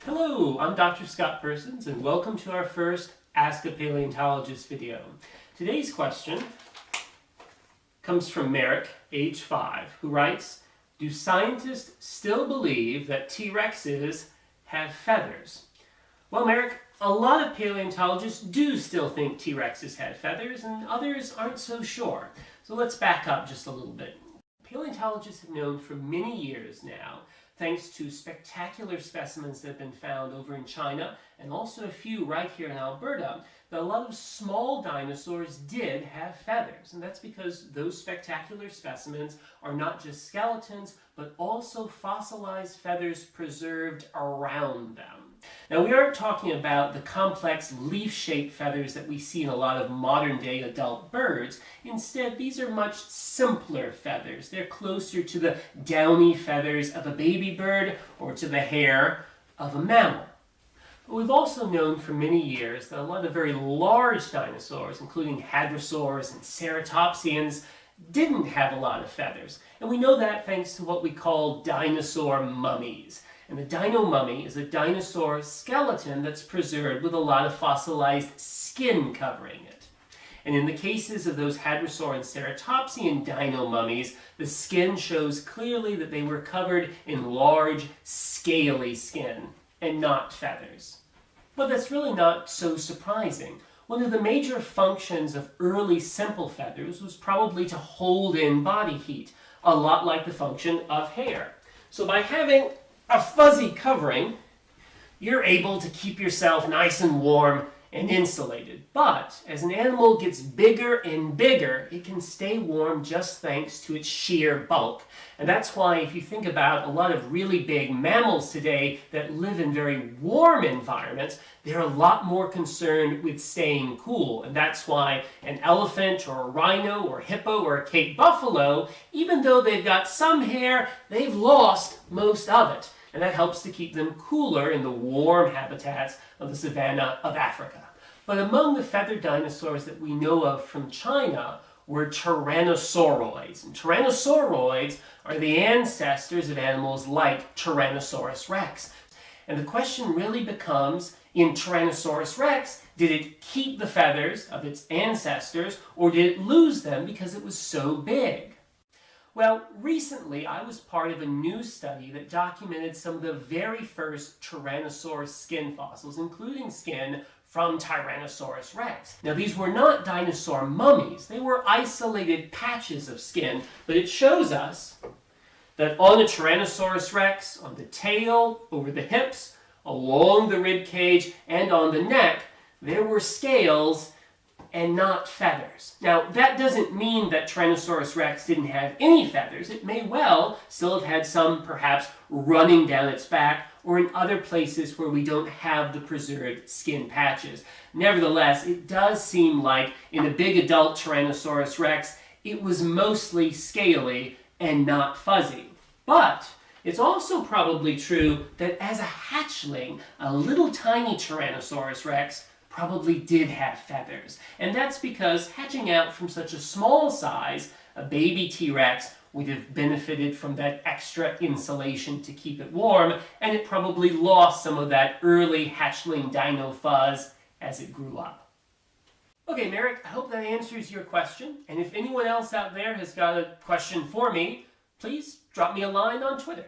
Hello, I'm Dr. Scott Persons, and welcome to our first Ask a Paleontologist video. Today's question comes from Merek, age 5, who writes, "Do scientists still believe that T-Rexes have feathers?" Well, Merek, a lot of paleontologists do still think T-Rexes had feathers, and others aren't so sure. So let's back up just a little bit. Paleontologists have known for many years now, thanks to spectacular specimens that have been found over in China, and also a few right here in Alberta, that a lot of small dinosaurs did have feathers. And that's because those spectacular specimens are not just skeletons, but also fossilized feathers preserved around them. Now, we aren't talking about the complex leaf-shaped feathers that we see in a lot of modern-day adult birds. Instead, these are much simpler feathers. They're closer to the downy feathers of a baby bird or to the hair of a mammal. But we've also known for many years that a lot of very large dinosaurs, including hadrosaurs and ceratopsians, didn't have a lot of feathers. And we know that thanks to what we call dinosaur mummies. And the dino mummy is a dinosaur skeleton that's preserved with a lot of fossilized skin covering it. And in the cases of those hadrosaur and ceratopsian dino mummies, the skin shows clearly that they were covered in large, scaly skin and not feathers. But that's really not so surprising. One of the major functions of early simple feathers was probably to hold in body heat, a lot like the function of hair. So by having a fuzzy covering, you're able to keep yourself nice and warm and insulated. But as an animal gets bigger and bigger, it can stay warm just thanks to its sheer bulk. And that's why if you think about a lot of really big mammals today that live in very warm environments, they're a lot more concerned with staying cool. And that's why an elephant or a rhino or a hippo or a Cape buffalo, even though they've got some hair, they've lost most of it. And that helps to keep them cooler in the warm habitats of the savanna of Africa. But among the feathered dinosaurs that we know of from China were tyrannosauroids. And tyrannosauroids are the ancestors of animals like Tyrannosaurus rex. And the question really becomes, in Tyrannosaurus rex, did it keep the feathers of its ancestors, or did it lose them because it was so big? Well, recently I was part of a new study that documented some of the very first Tyrannosaurus skin fossils, including skin from Tyrannosaurus rex. Now, these were not dinosaur mummies. They were isolated patches of skin, but it shows us that on a Tyrannosaurus rex, on the tail, over the hips, along the rib cage, and on the neck, there were scales and not feathers. Now, that doesn't mean that Tyrannosaurus rex didn't have any feathers. It may well still have had some, perhaps running down its back or in other places where we don't have the preserved skin patches. Nevertheless, it does seem like in a big adult Tyrannosaurus rex, it was mostly scaly and not fuzzy. But it's also probably true that as a hatchling, a little tiny Tyrannosaurus rex probably did have feathers. And that's because hatching out from such a small size, a baby T-Rex would have benefited from that extra insulation to keep it warm, and it probably lost some of that early hatchling dino fuzz as it grew up. Okay, Merek, I hope that answers your question. And if anyone else out there has got a question for me, please drop me a line on Twitter.